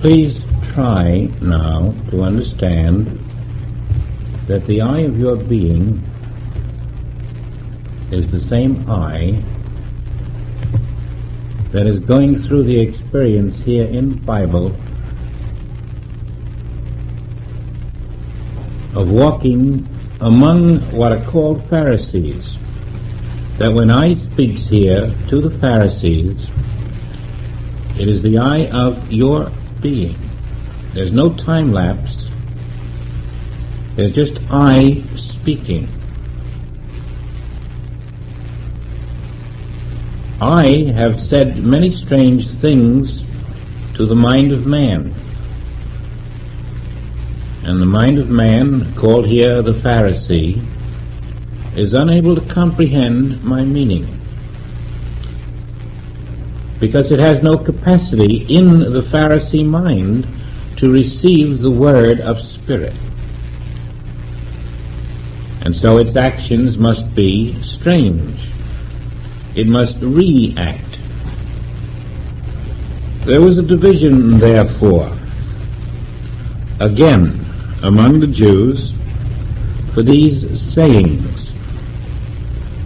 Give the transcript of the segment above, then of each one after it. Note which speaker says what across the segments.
Speaker 1: Please try now to understand that the I of your being is the same I that is going through the experience here in Bible of walking among what are called Pharisees. That when I speaks here to the Pharisees, it is the I of your being. There's no time lapse. There's just I speaking. I have said many strange things to the mind of man. And the mind of man, called here the Pharisee, is unable to comprehend my meaning, because it has no capacity in the Pharisee mind to receive the word of Spirit. And so its actions must be strange. It must react. There was a division, therefore, again among the Jews for these sayings.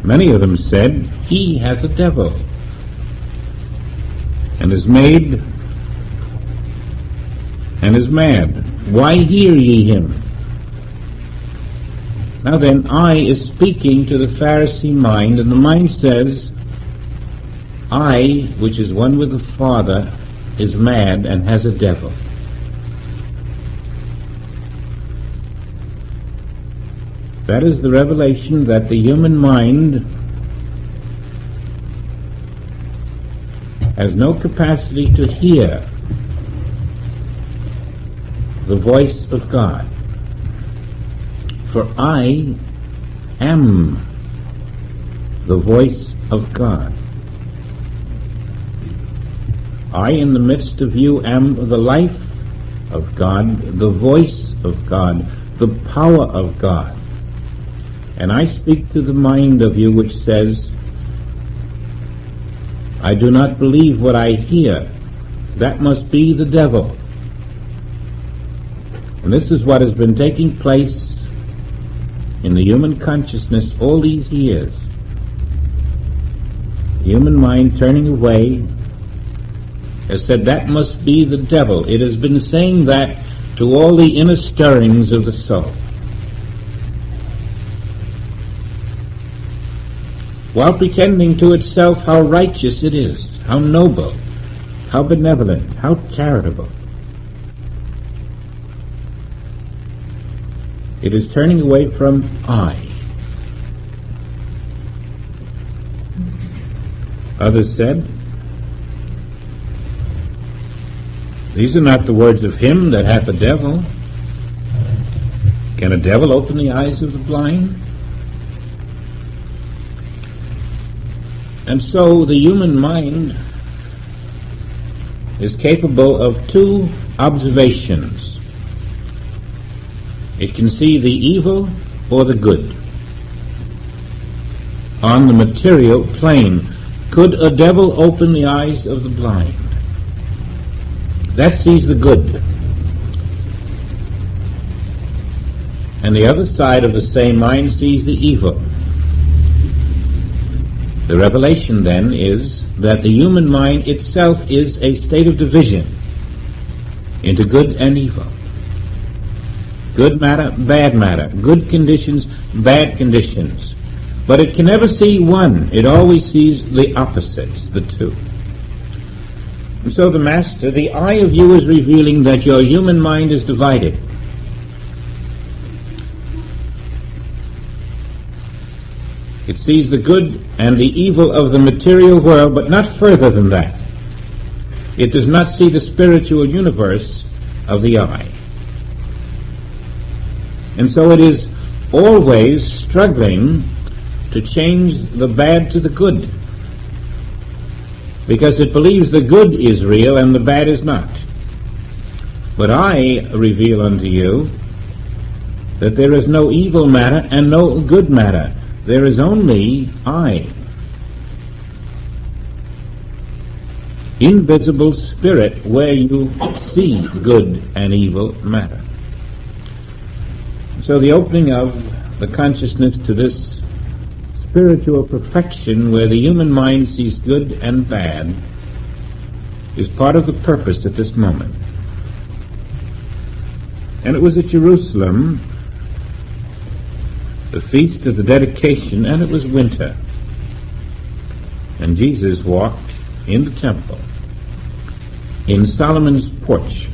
Speaker 1: Many of them said, "He hath a devil, and is made, and is mad. Why hear ye him?" Now then, I is speaking to the Pharisee mind, and the mind says, I, which is one with the Father, is mad and has a devil. That is the revelation that the human mind has no capacity to hear the voice of God. For I am the voice of God. I in the midst of you am the life of God, the voice of God, the power of God. And I speak to the mind of you which says, I do not believe what I hear. That must be the devil. And this is what has been taking place in the human consciousness all these years. The human mind turning away has said that must be the devil. It has been saying that to all the inner stirrings of the soul. While pretending to itself how righteous it is, how noble, how benevolent, how charitable. It is turning away from I. Others said, these are not the words of him that hath a devil. Can a devil open the eyes of the blind? And so the human mind is capable of two observations. It can see the evil or the good. On the material plane, could a devil open the eyes of the blind? That sees the good. And the other side of the same mind sees the evil. The revelation then is that the human mind itself is a state of division into good and evil. Good matter, bad matter. Good conditions, bad conditions. But it can never see one. It always sees the opposites, the two. And so the Master, the I of you, is revealing that your human mind is divided. It sees the good and the evil of the material world, but not further than that. It does not see the spiritual universe of the I. And so it is always struggling to change the bad to the good, because it believes the good is real and the bad is not. But I reveal unto you that there is no evil matter and no good matter. There is only I. invisible spirit where you see good and evil matter. So the opening of the consciousness to this spiritual perfection where the human mind sees good and bad is part of the purpose at this moment. And it was at Jerusalem, the feast of the dedication, and it was winter. And Jesus walked in the temple, in Solomon's porch.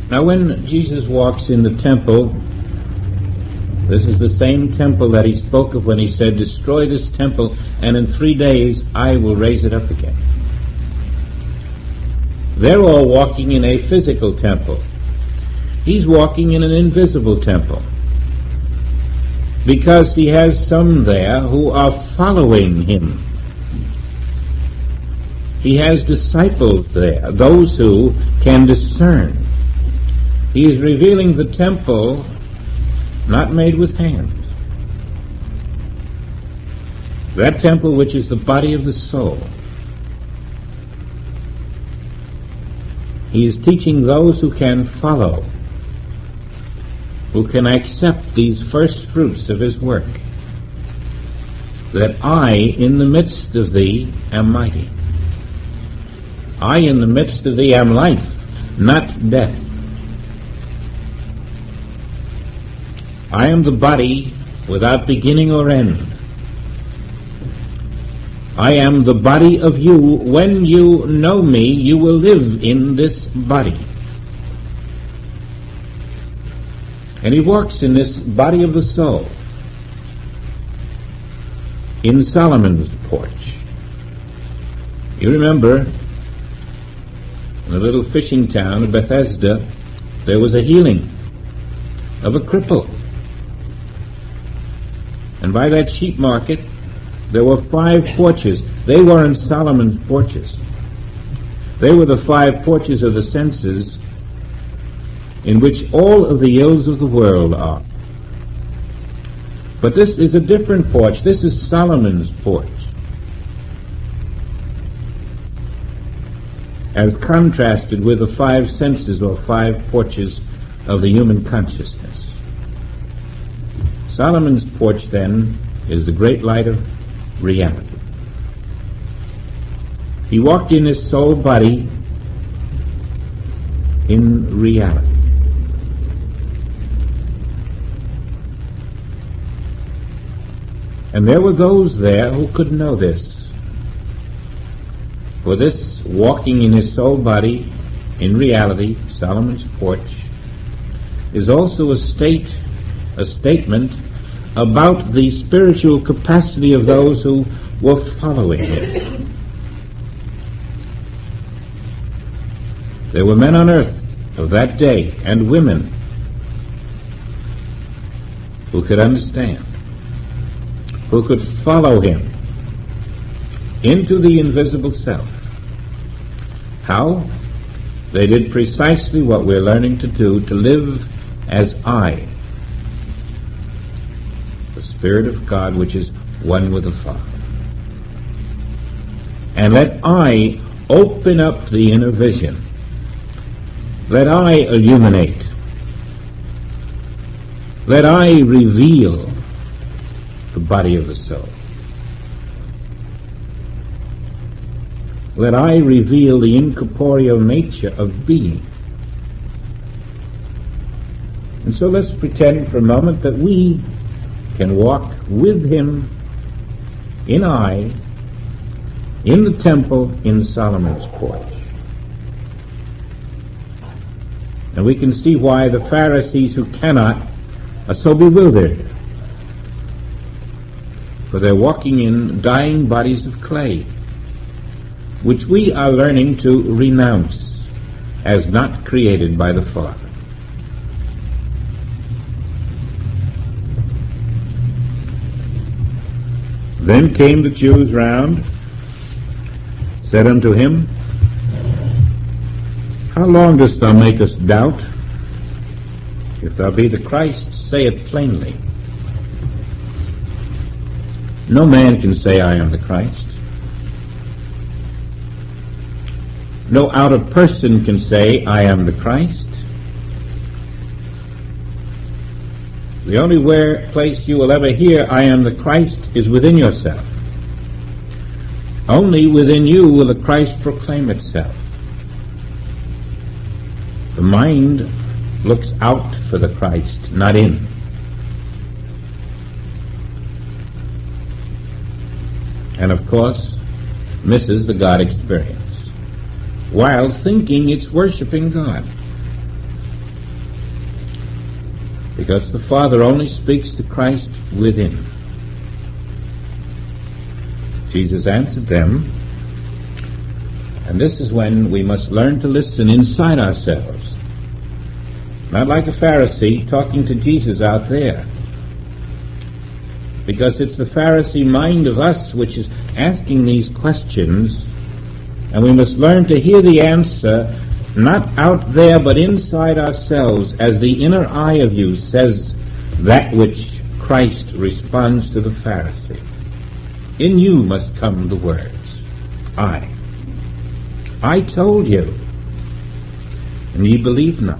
Speaker 1: Now when Jesus walks in the temple, this is the same temple that he spoke of when he said, "Destroy this temple, and in 3 days I will raise it up again." They're all walking in a physical temple. He's walking in an invisible temple, because he has some there who are following him. He has disciples there, those who can discern. He is revealing the temple not made with hands. That temple which is the body of the soul. He is teaching those who can follow, who can accept these first fruits of his work, that I in the midst of thee am mighty. I in the midst of thee am life, not death. I am the body without beginning or end. I am the body of you. When you know me, you will live in this body. And he walks in this body of the soul, in Solomon's porch. You remember, in the little fishing town of Bethesda, there was a healing of a cripple. And by that sheep market, there were 5 porches. They weren't Solomon's porches. They were the 5 porches of the senses in which all of the ills of the world are. But this is a different porch. This is Solomon's porch, as contrasted with the 5 senses or 5 porches of the human consciousness. Solomon's porch, then, is the great light of reality. He walked in his soul body in reality. And there were those there who could know this. For this walking in his soul body in reality, Solomon's porch, is also a statement about the spiritual capacity of those who were following him. There were men on earth of that day and women who could understand, who could follow him into the invisible self. How? They did precisely what we're learning to do, to live as I, the Spirit of God, which is one with the Father. And let I open up the inner vision. Let I illuminate. Let I reveal the body of the soul. Let I reveal the incorporeal nature of being. And so let's pretend for a moment that we can walk with him in the temple in Solomon's porch. And we can see why the Pharisees who cannot are so bewildered. For they're walking in dying bodies of clay, which we are learning to renounce as not created by the Father. Then came the Jews round, said unto him, How long dost thou make us doubt? If thou be the Christ, say it plainly. No man can say, I am the Christ. No outer person can say, I am the Christ. The only place you will ever hear, I am the Christ, is within yourself. Only within you will the Christ proclaim itself. The mind looks out for the Christ, not in. And of course, misses the God experience, while thinking it's worshiping God. Because the Father only speaks to Christ within. Jesus answered them, and this is when we must learn to listen inside ourselves. Not like a Pharisee talking to Jesus out there. Because it's the Pharisee mind of us which is asking these questions, and we must learn to hear the answer not out there but inside ourselves, as the inner eye of you says that which Christ responds to the Pharisee. In you must come the words, I told you, and ye believe not.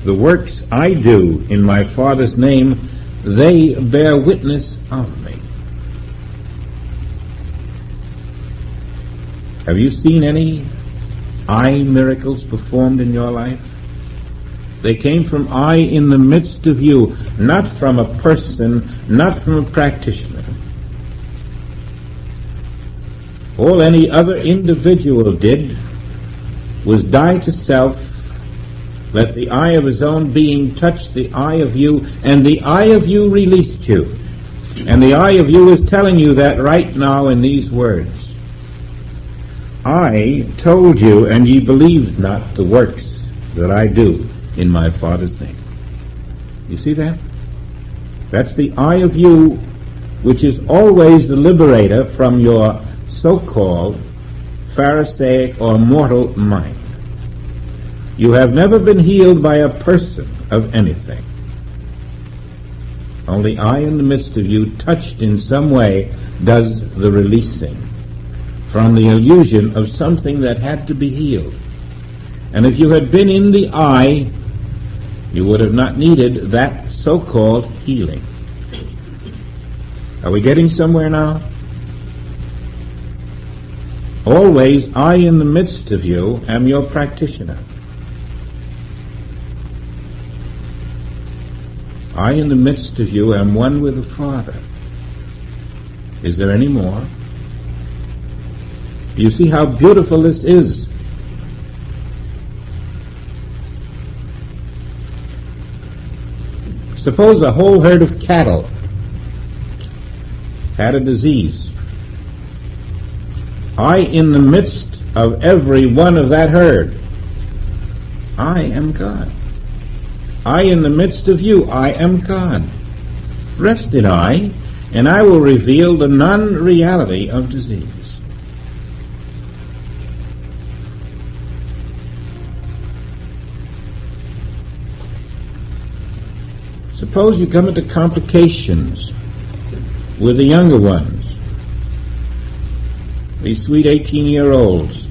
Speaker 1: The works I do in my Father's name, they bear witness of me. Have you seen any eye miracles performed in your life? They came from I in the midst of you, not from a person, not from a practitioner. All any other individual did was die to self, let the eye of his own being touch the eye of you, and the eye of you released you. And the eye of you is telling you that right now in these words. I told you, and ye believed not the works that I do in my Father's name. You see that? That's the eye of you, which is always the liberator from your so-called Pharisaic or mortal mind. You have never been healed by a person of anything. Only I in the midst of you, touched in some way, does the releasing from the illusion of something that had to be healed. And if you had been in the eye, you would have not needed that so-called healing. Are we getting somewhere now? Always, I in the midst of you am your practitioner. I in the midst of you am one with the Father. Is there any more? Do you see how beautiful this is? Suppose a whole herd of cattle had a disease. I in the midst of every one of that herd, I am God. I in the midst of you, I am God. Rest in I, and I will reveal the non-reality of disease. Suppose you come into complications with the younger ones, these sweet 18-year-olds,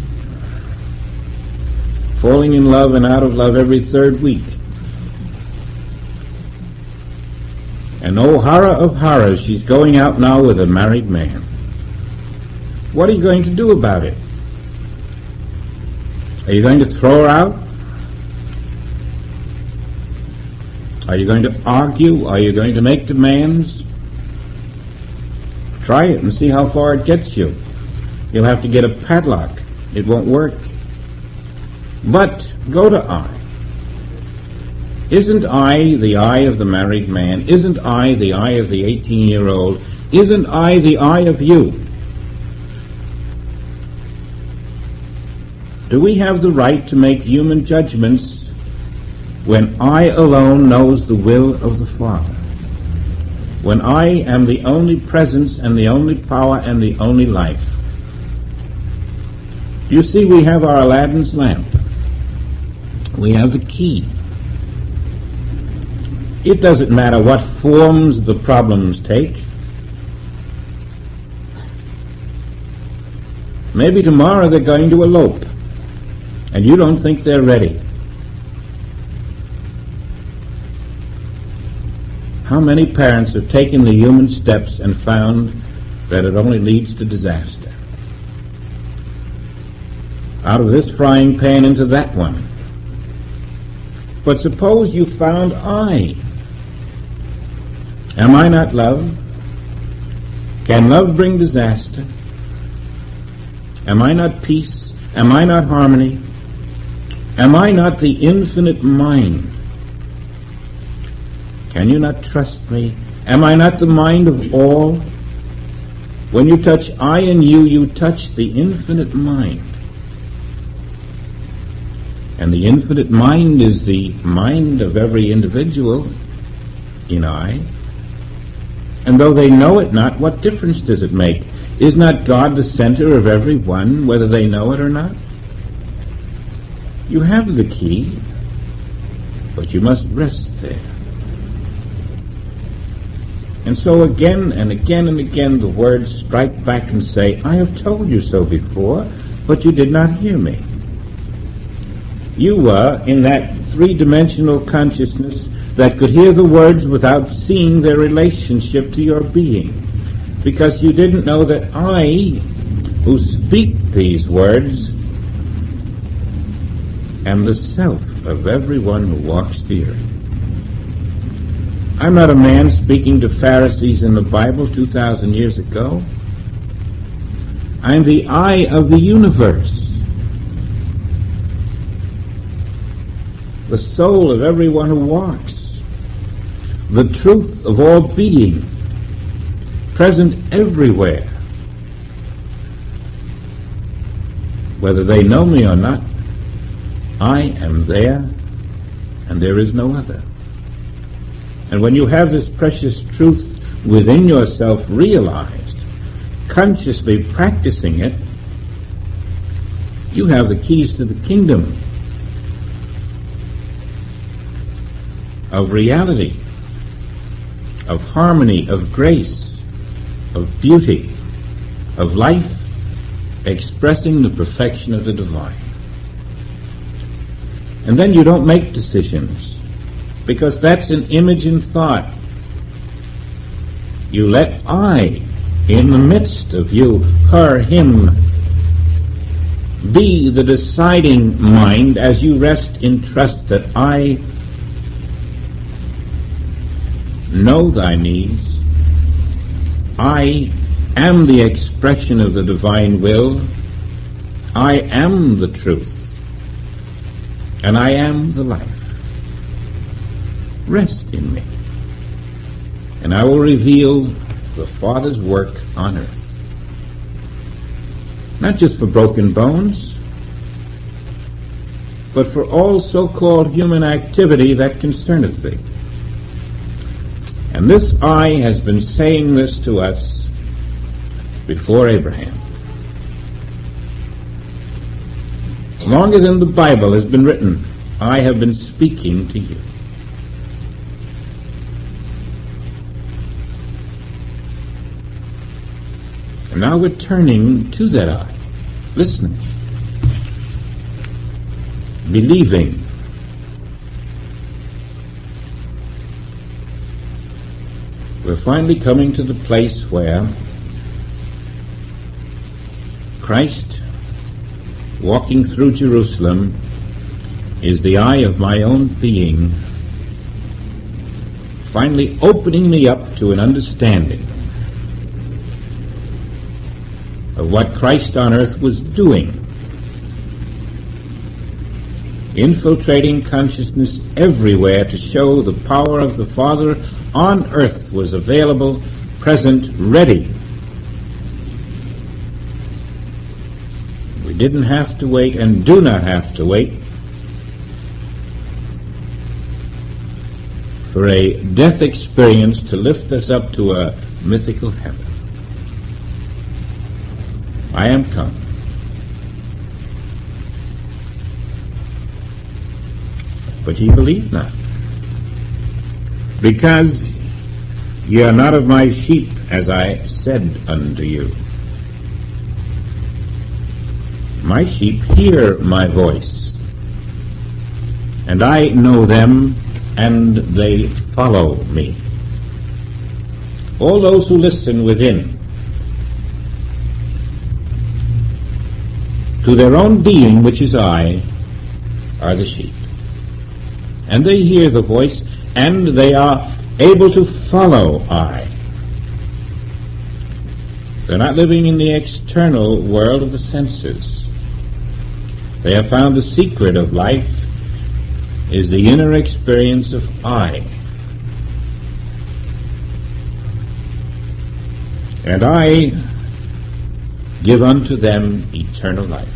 Speaker 1: falling in love and out of love every third week. And oh, horror of horrors, she's going out now with a married man. What are you going to do about it? Are you going to throw her out? Are you going to argue? Are you going to make demands? Try it and see how far it gets you. You'll have to get a padlock. It won't work. But go to I. Isn't I the eye of the married man? Isn't I the eye of the 18-year-old? Isn't I the eye of you? Do we have the right to make human judgments when I alone knows the will of the Father? When I am the only presence and the only power and the only life? You see, we have our Aladdin's lamp. We have the key. It doesn't matter what forms the problems take. Maybe tomorrow they're going to elope, and you don't think they're ready. How many parents have taken the human steps and found that it only leads to disaster? Out of this frying pan into that one. But suppose you found I. Am I not love? Can love bring disaster? Am I not peace? Am I not harmony? Am I not the infinite mind? Can you not trust me? Am I not the mind of all? When you touch I and you touch the infinite mind. And the infinite mind is the mind of every individual in I. And though they know it not, what difference does it make? Is not God the center of every one, whether they know it or not? You have the key, but you must rest there. And so again and again and again the words strike back and say, I have told you so before, but you did not hear me. You were in that three-dimensional consciousness that could hear the words without seeing their relationship to your being, because you didn't know that I, who speak these words, am the self of everyone who walks the earth. I'm not a man speaking to Pharisees in the Bible 2,000 years ago. I'm the I of the universe, the soul of everyone who walks, the truth of all being, present everywhere. Whether they know me or not, I am there, and there is no other. And when you have this precious truth within yourself realized, consciously practicing it, you have the keys to the kingdom of reality, of harmony, of grace, of beauty, of life, expressing the perfection of the divine. And then you don't make decisions, because that's an image in thought. You let I, in the midst of you, her, him, be the deciding mind as you rest in trust that I know thy needs. I am the expression of the divine will. I am the truth. And I am the life. Rest in me, and I will reveal the Father's work on earth. Not just for broken bones, but for all so-called human activity that concerneth thee. And this I has been saying this to us before Abraham. Longer than the Bible has been written, I have been speaking to you. And now we're turning to that I, listening, believing. We're finally coming to the place where Christ, walking through Jerusalem, is the eye of my own being, finally opening me up to an understanding of what Christ on earth was doing, infiltrating consciousness everywhere to show the power of the Father on earth was available, present, ready. We didn't have to wait and do not have to wait for a death experience to lift us up to a mythical heaven. I am come. But ye believe not. Because ye are not of my sheep, as I said unto you. My sheep hear my voice, and I know them, and they follow me. All those who listen within to their own being, which is I, are the sheep. And they hear the voice, and they are able to follow I. They're not living in the external world of the senses. They have found the secret of life is the inner experience of I. And I give unto them eternal life.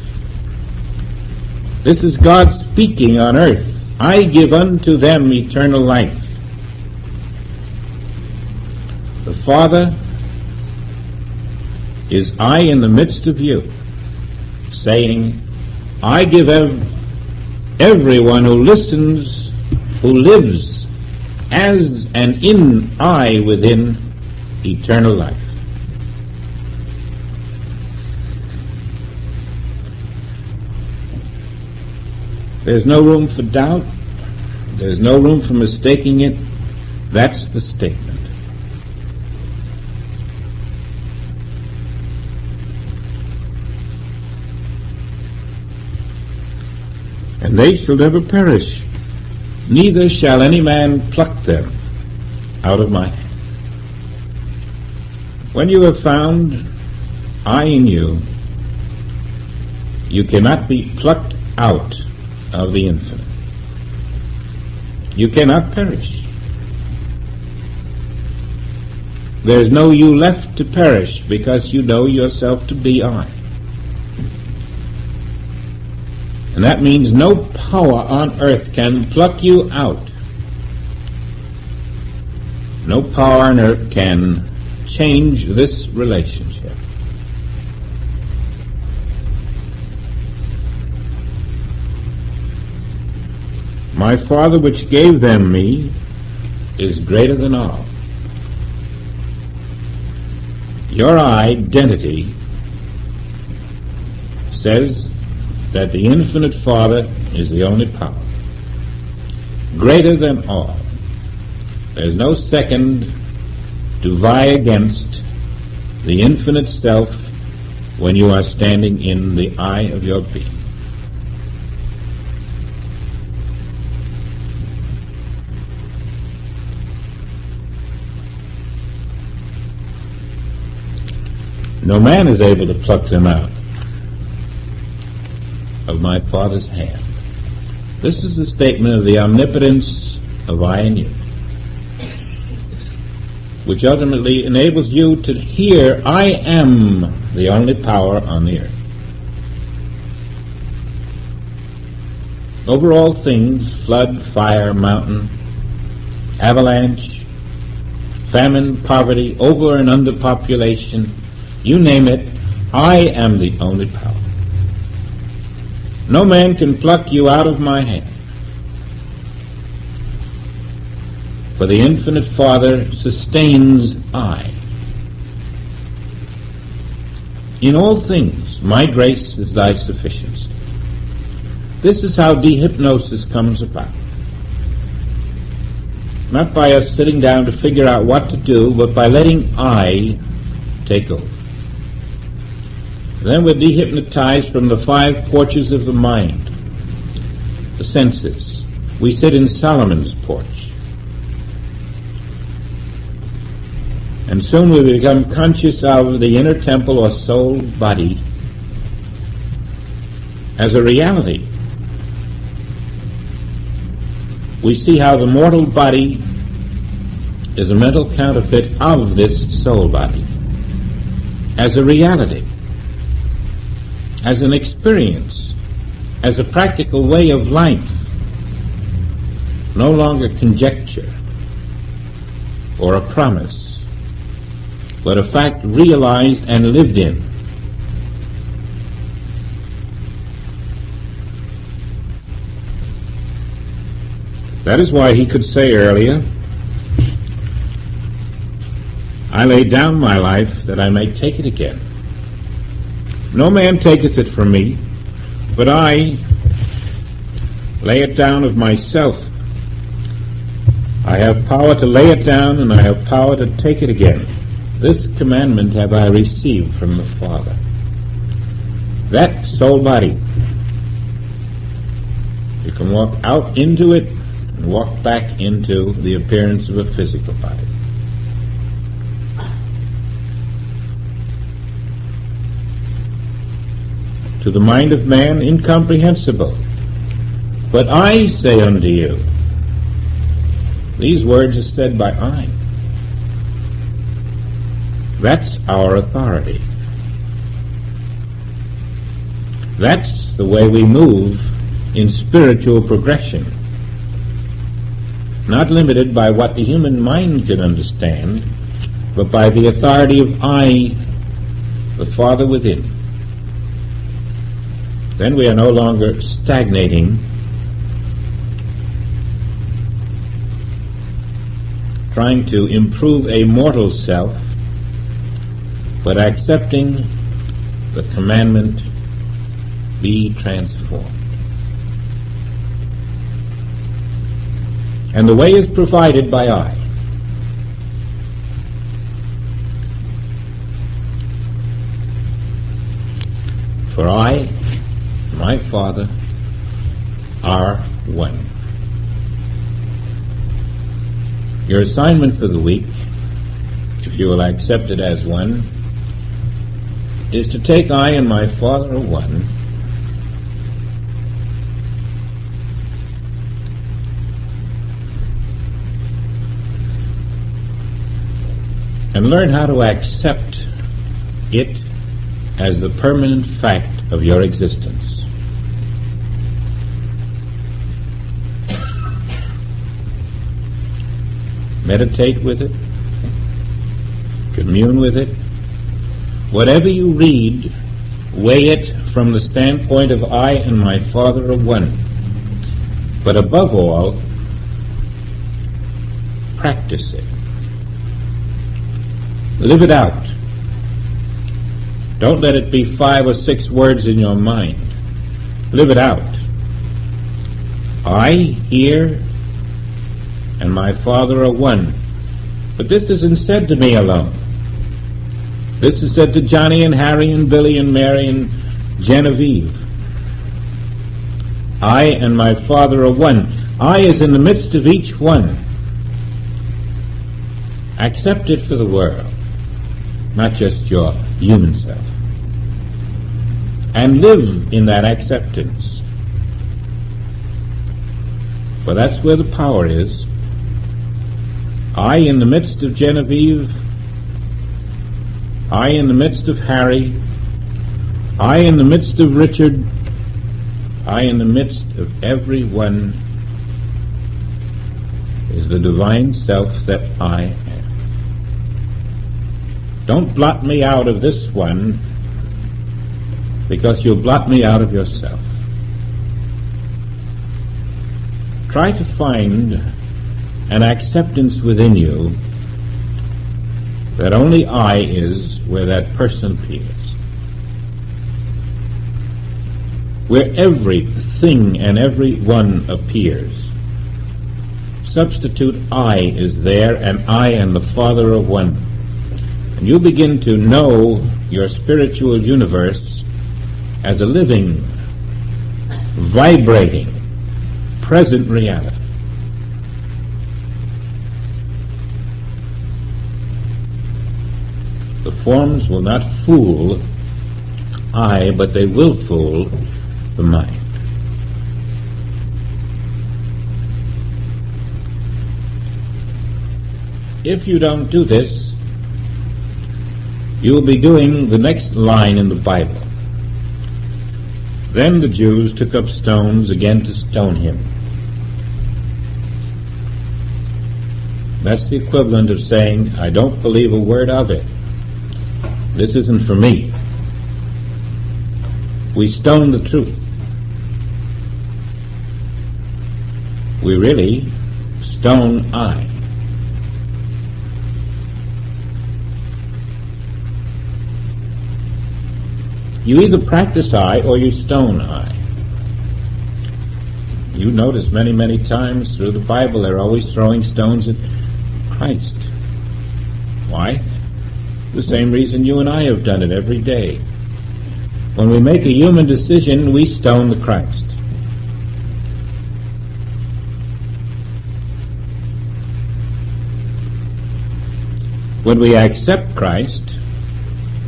Speaker 1: This is God speaking on earth. I give unto them eternal life. The Father is I in the midst of you, saying, I give everyone who listens, who lives as and in I within, eternal life. There's no room for doubt. There's no room for mistaking it. That's the statement. And they shall never perish, neither shall any man pluck them out of my hand. When you have found I in you, you cannot be plucked out of the infinite. You cannot perish. There's no you left to perish, because you know yourself to be I. And that means no power on earth can pluck you out. No power on earth can change this relationship. My Father which gave them me is greater than all. Your identity says that the infinite Father is the only power, greater than all. There's no second to vie against the infinite self when you are standing in the eye of your being. No man is able to pluck them out of my Father's hand. This is a statement of the omnipotence of I in you, which ultimately enables you to hear I am the only power on the earth. Over all things, flood, fire, mountain, avalanche, famine, poverty, over and under population, you name it, I am the only power. No man can pluck you out of my hand. For the infinite Father sustains I. In all things, my grace is thy sufficiency. This is how dehypnosis comes about. Not by us sitting down to figure out what to do, but by letting I take over. Then we're dehypnotized from the 5 porches of the mind, the senses. We sit in Solomon's porch. And soon we become conscious of the inner temple or soul body as a reality. We see how the mortal body is a mental counterfeit of this soul body as a reality, as an experience, as a practical way of life, no longer conjecture or a promise, but a fact realized and lived in. That is why he could say earlier, I lay down my life that I may take it again. No man taketh it from me, but I lay it down of myself. I have power to lay it down, and I have power to take it again. This commandment have I received from the Father. That soul body, you can walk out into it and walk back into the appearance of a physical body. To the mind of man incomprehensible. But I say unto you, these words are said by I. That's our authority. That's the way we move in spiritual progression. Not limited by what the human mind can understand, but by the authority of I, the Father within. Then we are no longer stagnating, trying to improve a mortal self, but accepting the commandment, be transformed. And the way is provided by I. For I, my Father, are one. Your assignment for the week, if you will accept it as one, is to take I and my Father are one, and learn how to accept it as the permanent fact of your existence. Meditate with it, commune with it. Whatever you read, weigh it from the standpoint of I and my Father are one. But above all, practice it. Live it out. Don't let it be 5 or 6 words in your mind. Live it out. I here and my Father are one. But this isn't said to me alone. This is said to Johnny and Harry and Billy and Mary and Genevieve. I and my Father are one. I is in the midst of each one. Accept it for the world, not just your human self. And live in that acceptance. For that's where the power is. I in the midst of Genevieve, I in the midst of Harry, I in the midst of Richard, I in the midst of everyone is the divine self that I am. Don't blot me out of this one, because you'll blot me out of yourself. Try to find an acceptance within you that only I is where that person appears. Where everything and everyone appears. Substitute I is there, and I and the Father are one. And you begin to know your spiritual universe as a living, vibrating, present reality. The forms will not fool I, but they will fool the mind. If you don't do this, you will be doing the next line in the Bible. Then the Jews took up stones again to stone him. That's the equivalent of saying, I don't believe a word of it. This isn't for me. We stone the truth. We really stone I. You either practice I or you stone I. You notice many, many times through the Bible they're always throwing stones at Christ. Why? The same reason you and I have done it every day. When we make a human decision, we stone the Christ. When we accept Christ,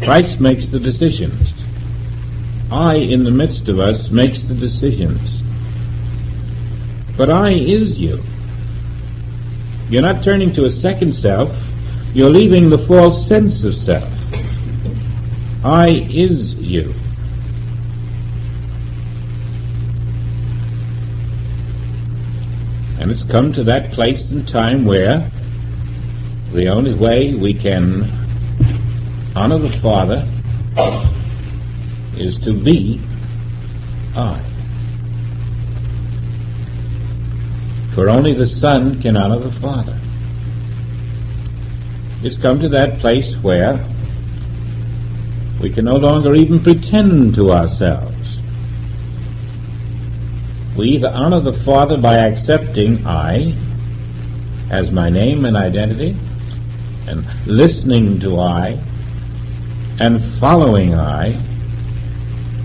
Speaker 1: Christ makes the decisions. I, in the midst of us, makes the decisions. But I is you. You're not turning to a second self. You're leaving the false sense of self. I is you. And it's come to that place and time where the only way we can honor the Father is to be I. For only the Son can honor the Father. It's come to that place where we can no longer even pretend to ourselves. We either honor the Father by accepting I as my name and identity, and listening to I, and following I,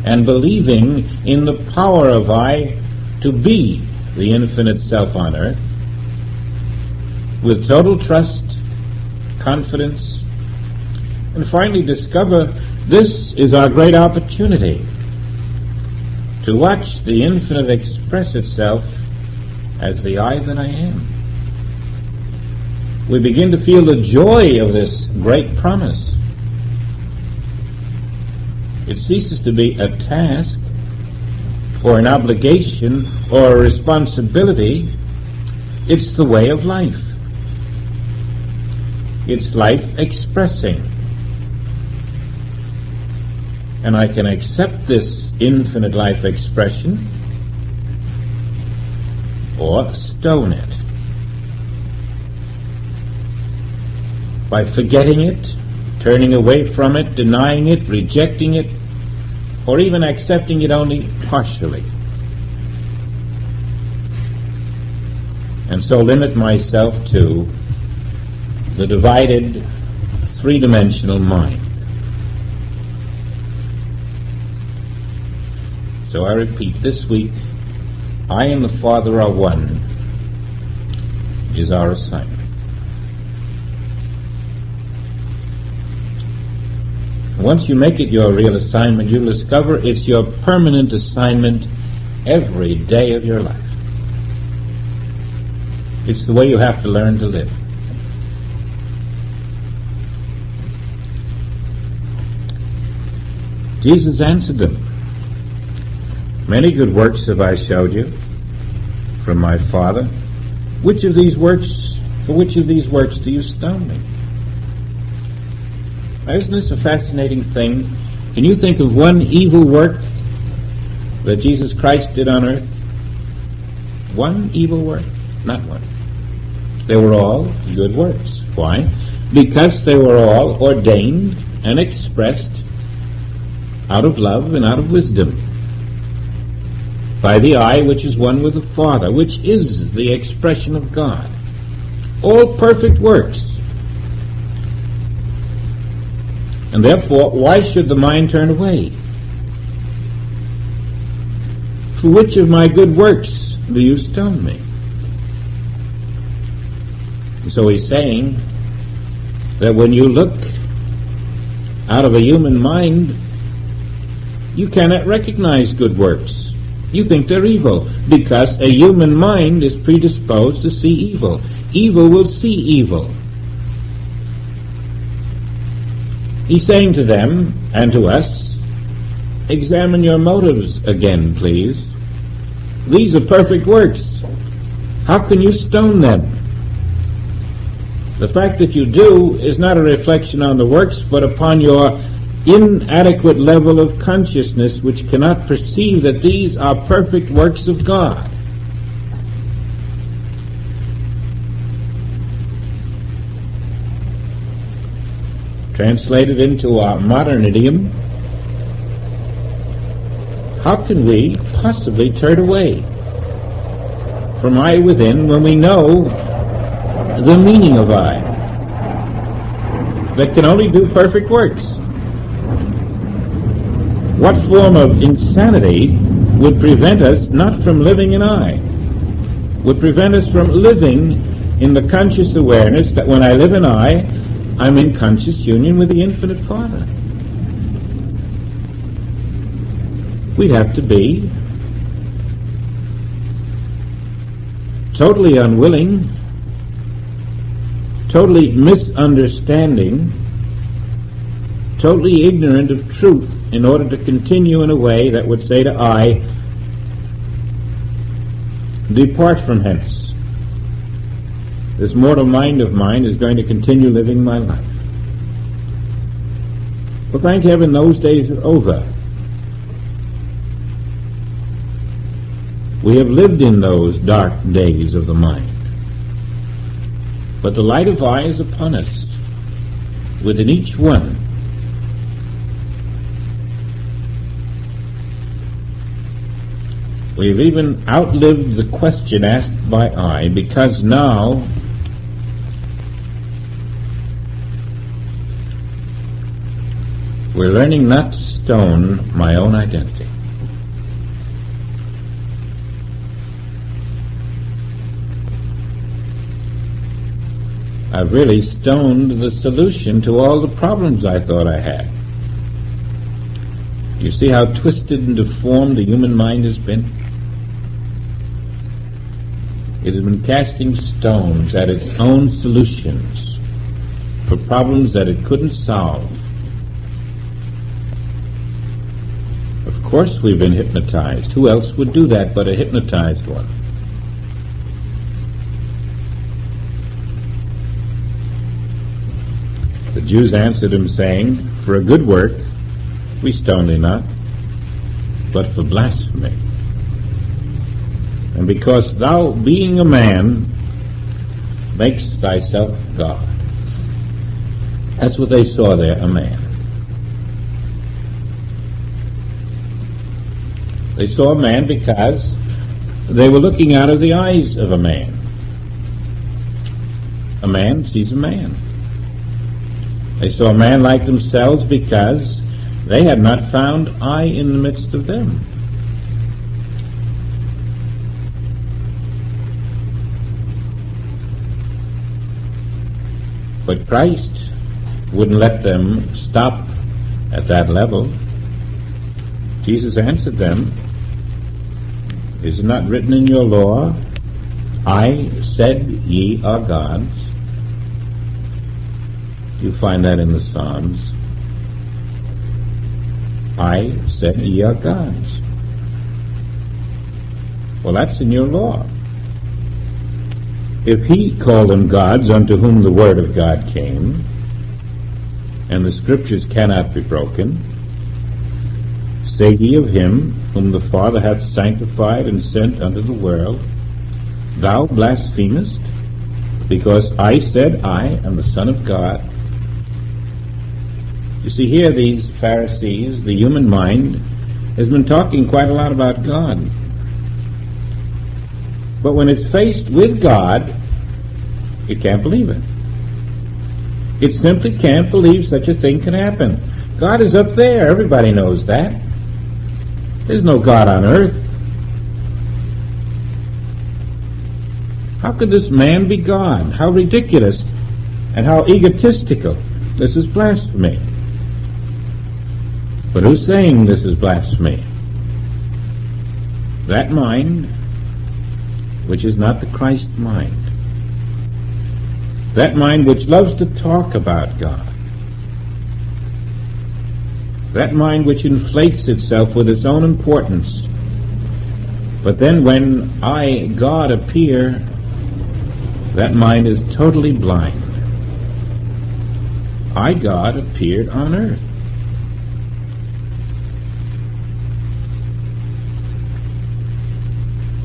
Speaker 1: and believing in the power of I to be the infinite self on earth, with total trust, confidence, and finally discover this is our great opportunity to watch the infinite express itself as the I that I am. We begin to feel the joy of this great promise. It ceases to be a task or an obligation or a responsibility. It's the way of life. It's life expressing. And I can accept this infinite life expression or stone it. By forgetting it, turning away from it, denying it, rejecting it, or even accepting it only partially. And so limit myself to the divided, three-dimensional mind. So I repeat, this week, I and the Father are one, is our assignment. Once you make it your real assignment, you'll discover it's your permanent assignment every day of your life. It's the way you have to learn to live. Jesus answered them, "Many good works have I showed you from my Father. For which of these works do you stone me?" Now, isn't this a fascinating thing? Can you think of one evil work that Jesus Christ did on earth? One evil work? Not one. They were all good works. Why? Because they were all ordained and expressed out of love and out of wisdom by the I which is one with the Father, which is the expression of God. All perfect works. And therefore, why should the mind turn away? For which of my good works do you stone me? And so he's saying that when you look out of a human mind, you cannot recognize good works. You think they're evil, because a human mind is predisposed to see evil. Evil will see evil. He's saying to them and to us, examine your motives again, please. These are perfect works. How can you stone them? The fact that you do is not a reflection on the works, but upon your inadequate level of consciousness, which cannot perceive that these are perfect works of God. Translated into our modern idiom, How can we possibly turn away from I within when we know the meaning of I, that can only do perfect works? What form of insanity would prevent us not from living in I, would prevent us from living in the conscious awareness that when I live in I, I'm in conscious union with the Infinite Father? We'd have to be totally unwilling, totally misunderstanding, totally ignorant of truth in order to continue in a way that would say to I, depart from hence. This mortal mind of mine is going to continue living my life. Well, thank heaven those days are over. We have lived in those dark days of the mind. But the light of I is upon us, within each one. We've even outlived the question asked by I, because now we're learning not to stone my own identity. I've really stoned the solution to all the problems I thought I had. You see how twisted and deformed the human mind has been? It has been casting stones at its own solutions for problems that it couldn't solve. Of course we've been hypnotized. Who else would do that but a hypnotized one? The Jews answered him, saying, for a good work we stone thee not, but for blasphemy. And because thou, being a man, makest thyself God. That's what they saw there, a man. They saw a man because they were looking out of the eyes of a man. A man sees a man. They saw a man like themselves because they had not found I in the midst of them. But Christ wouldn't let them stop at that level. Jesus answered them, is it not written in your law, I said ye are gods? You find that in the Psalms. I said ye are gods. Well, that's in your law. If he called them gods unto whom the word of God came, and the scriptures cannot be broken, say ye of him whom the Father hath sanctified and sent unto the world, thou blasphemest, because I said I am the Son of God. You see, here these Pharisees, the human mind, has been talking quite a lot about God. But when it's faced with God, it can't believe it. It simply can't believe such a thing can happen. God is up there. Everybody knows that. There's no God on earth. How could this man be God? How ridiculous and how egotistical. This is blasphemy. But who's saying this is blasphemy? That mind which is not the Christ mind. That mind which loves to talk about God. That mind which inflates itself with its own importance. But then when I, God, appear, that mind is totally blind. I, God, appeared on earth.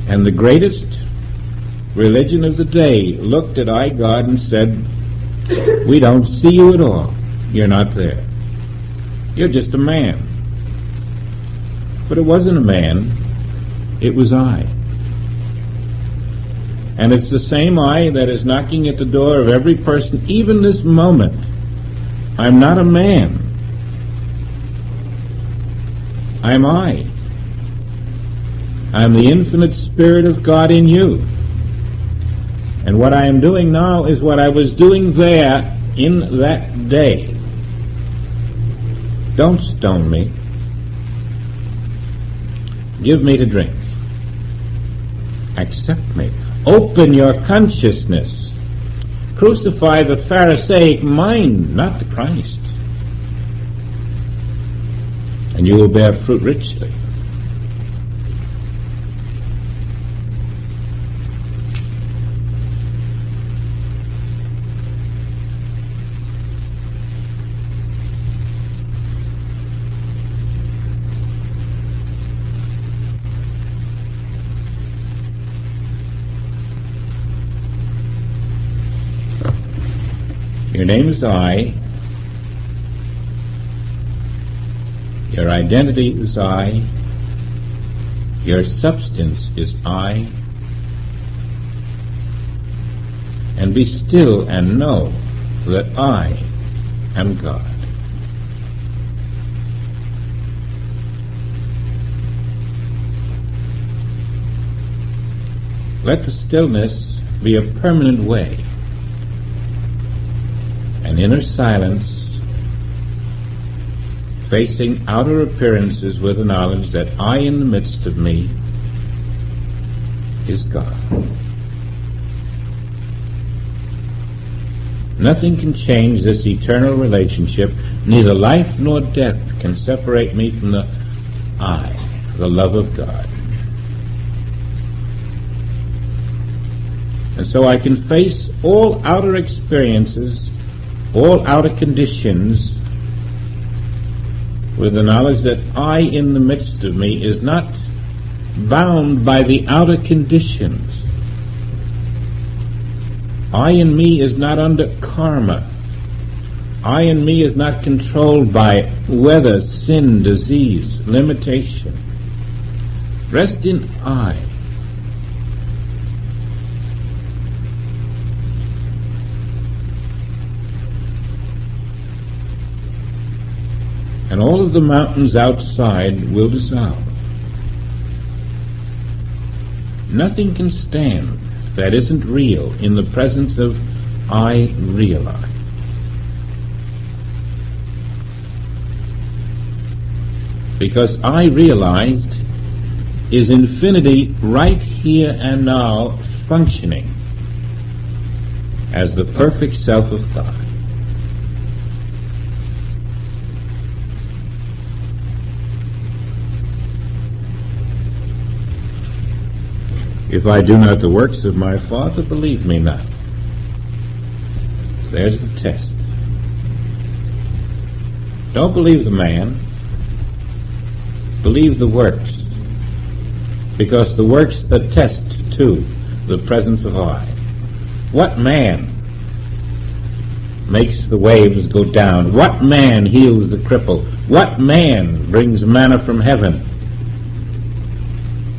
Speaker 1: And the greatest religion of the day looked at I, God, and said, we don't see you at all. You're not there. You're just a man. But it wasn't a man, it was I. And it's the same I that is knocking at the door of every person, even this moment. I'm not a man. I'm I. I'm the infinite Spirit of God in you. And what I am doing now is what I was doing there in that day. Don't stone me. Give me to drink. Accept me. Open your consciousness. Crucify the Pharisaic mind, not the Christ. And you will bear fruit richly. Your name is I. Your identity is I. Your substance is I. And be still and know that I am God. Let the stillness be a permanent way. An inner silence, facing outer appearances with the knowledge that I in the midst of me is God. Nothing can change this eternal relationship. Neither life nor death can separate me from the I, the love of God. And so I can face all outer experiences, all outer conditions, with the knowledge that I in the midst of me is not bound by the outer conditions. I in me is not under karma. I in me is not controlled by weather, sin, disease, limitation. Rest in I. And all of the mountains outside will dissolve. Nothing can stand that isn't real in the presence of I realize. Because I realized is infinity right here and now, functioning as the perfect self of God. If I do not the works of my Father, believe me not. There's the test. Don't believe the man. Believe the works. Because the works attest to the presence of I. What man makes the waves go down? What man heals the cripple? What man brings manna from heaven?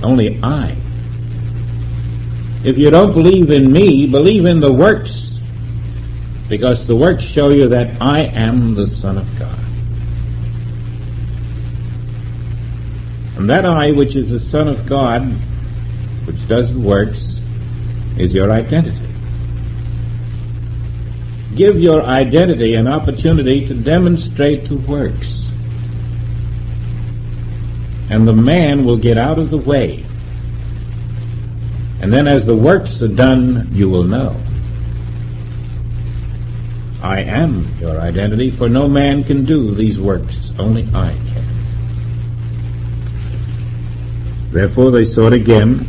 Speaker 1: Only I. If you don't believe in me, believe in the works, because the works show you that I am the Son of God. And that I, which is the Son of God, which does the works, is your identity. Give your identity an opportunity to demonstrate the works, and the man will get out of the way. And then as the works are done, you will know. I am your identity, for no man can do these works, only I can. Therefore they sought again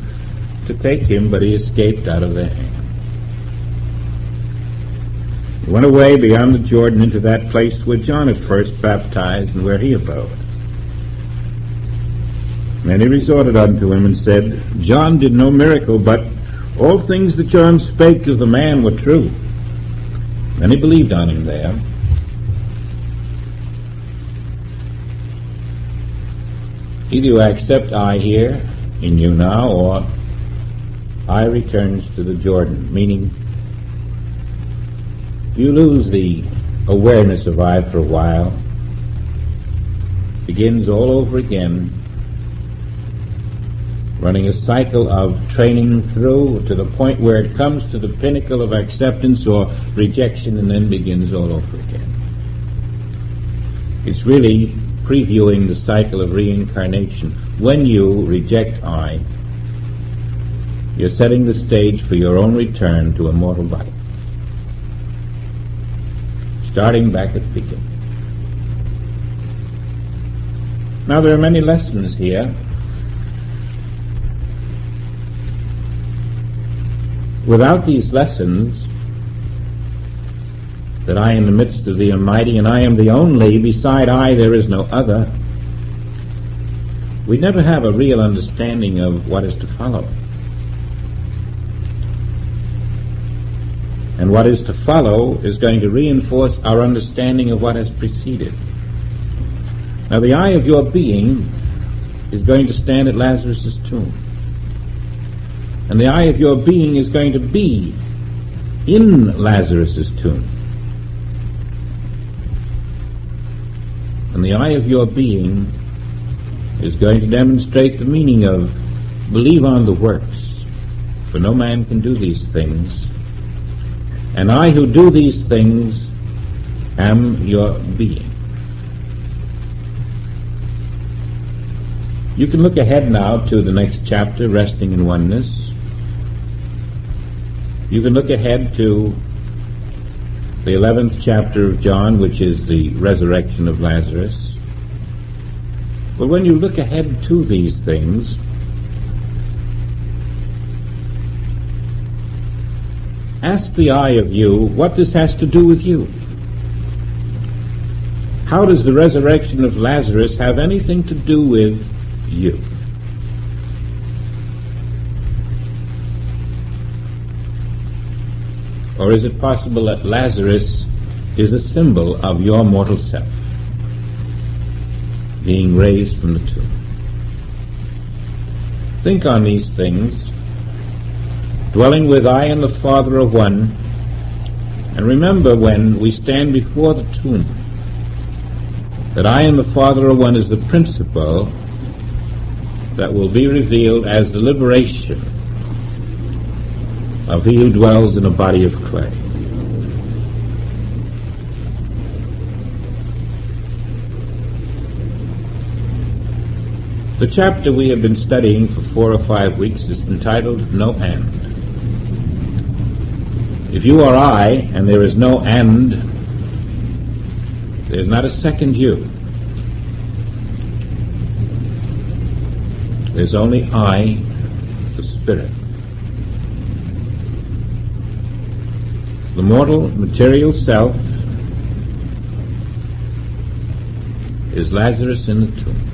Speaker 1: to take him, but he escaped out of their hand. He went away beyond the Jordan into that place where John at first baptized and where he abode. Many resorted unto him and said, John did no miracle, but all things that John spake of the man were true. Many believed on him there. Either you accept I here in you now, or I returns to the Jordan, meaning you lose the awareness of I for a while, begins all over again, running a cycle of training through to the point where it comes to the pinnacle of acceptance or rejection, and then begins all over again. It's really previewing the cycle of reincarnation. When you reject I, you're setting the stage for your own return to a mortal body, starting back at the beginning. Now, there are many lessons here. Without these lessons, that I in the midst of the Almighty, and I am the only, beside I there is no other, we never have a real understanding of what is to follow. And what is to follow is going to reinforce our understanding of what has preceded. Now, the I of your being is going to stand at Lazarus' tomb. And the I of your being is going to be in Lazarus' tomb. And the I of your being is going to demonstrate the meaning of believe on the works, for no man can do these things. And I who do these things am your being. You can look ahead now to the next chapter, Resting in Oneness. You can look ahead to the 11th chapter of John, which is the resurrection of Lazarus. But when you look ahead to these things, ask the I of you what this has to do with you. How does the resurrection of Lazarus have anything to do with you? Or is it possible that Lazarus is a symbol of your mortal self being raised from the tomb? Think on these things, dwelling with I and the Father are one, and remember when we stand before the tomb that I and the Father are one is the principle that will be revealed as the liberation of he who dwells in a body of clay. The chapter we have been studying for 4 or 5 weeks is entitled No End. If you are I, and there is no end, there's not a second you. There's only I, the Spirit. The mortal, material self is Lazarus in the tomb.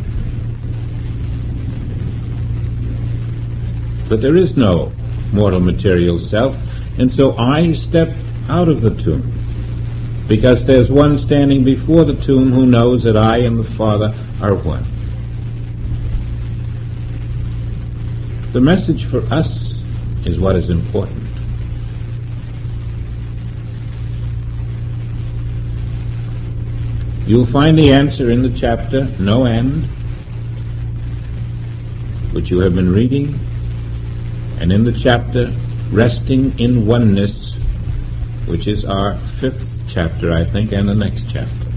Speaker 1: But there is no mortal, material self, and so I step out of the tomb, because there's one standing before the tomb who knows that I and the Father are one. The message for us is what is important. You'll find the answer in the chapter No End, which you have been reading, and in the chapter Resting in Oneness, which is our 5th chapter, I think, and the next chapter.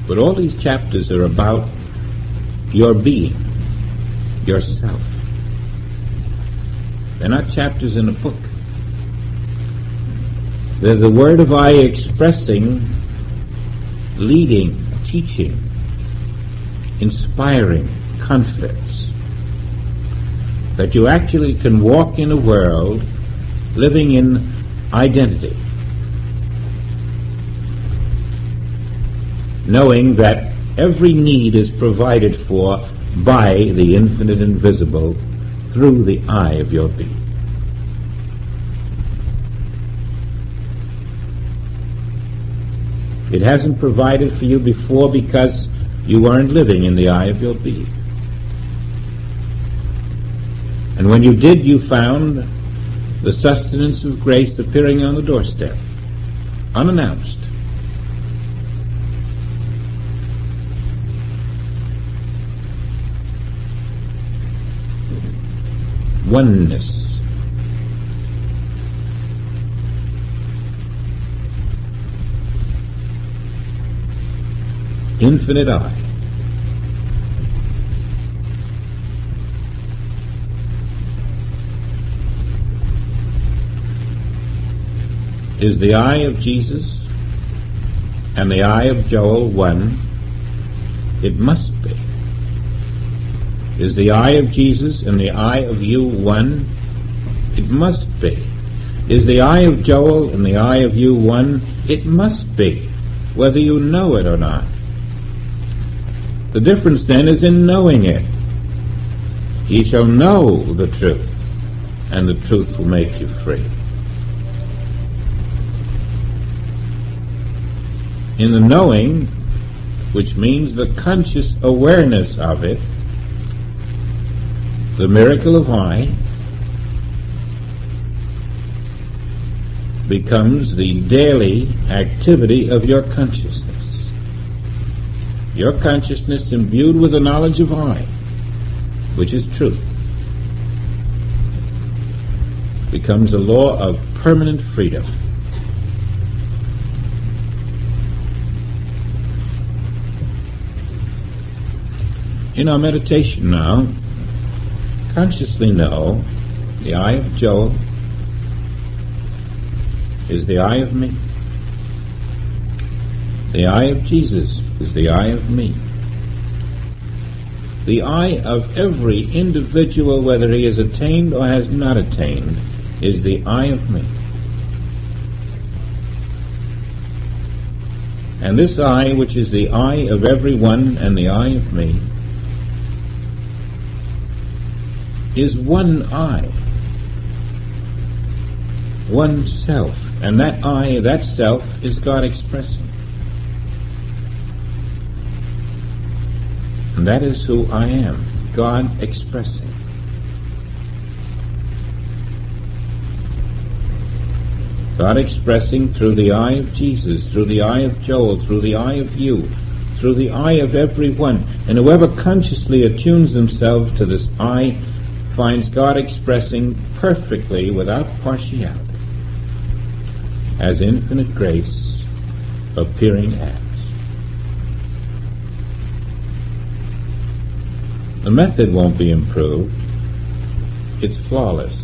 Speaker 1: But all these chapters are about your being, yourself. They're not chapters in a book. They're the Word of I expressing, leading, teaching, inspiring confidence that you actually can walk in a world living in identity, knowing that every need is provided for by the infinite invisible through the I of your being. It hasn't provided for you before because you weren't living in the eye of your being. And when you did, you found the sustenance of grace appearing on the doorstep, unannounced. Oneness. Infinite I. Is the eye of Jesus and the eye of Joel one? It must be. Is the eye of Jesus and the eye of you one? It must be. Is the eye of Joel and the eye of you one? It must be, whether you know it or not. The difference then is in knowing it. Ye shall know the truth, and the truth will make you free. In the knowing, which means the conscious awareness of it, the miracle of I becomes the daily activity of your consciousness. Your consciousness imbued with the knowledge of I, which is truth, becomes a law of permanent freedom. In our meditation now, consciously know the eye of Joel is the eye of me. The eye of Jesus is the eye of me. The eye of every individual, whether he has attained or has not attained, is the eye of me. And this eye, which is the eye of everyone and the eye of me, is one I, one self, and that I, that self, is God expressing. And that is who I am, God expressing. God expressing through the eye of Jesus, through the eye of Joel, through the eye of you, through the eye of everyone. And whoever consciously attunes themselves to this eye finds God expressing perfectly without partiality as infinite grace appearing as. The method won't be improved. It's flawless.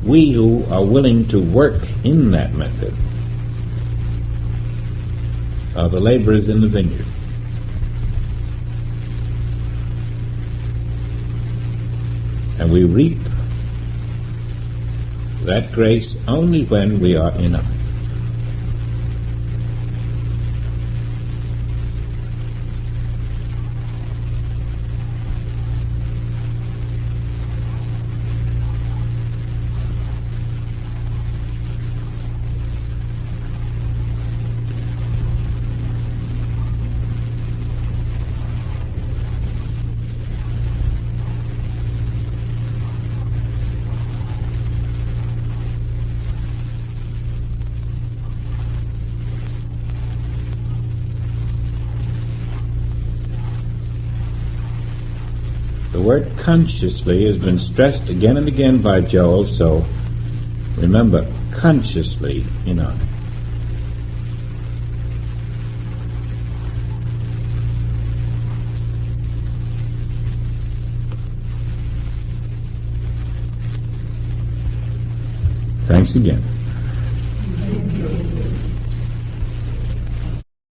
Speaker 1: We who are willing to work in that method are the laborers in the vineyard. And we reap that grace only when we are in it. The word consciously has been stressed again and again by Joel, so remember, consciously in I. Thanks again.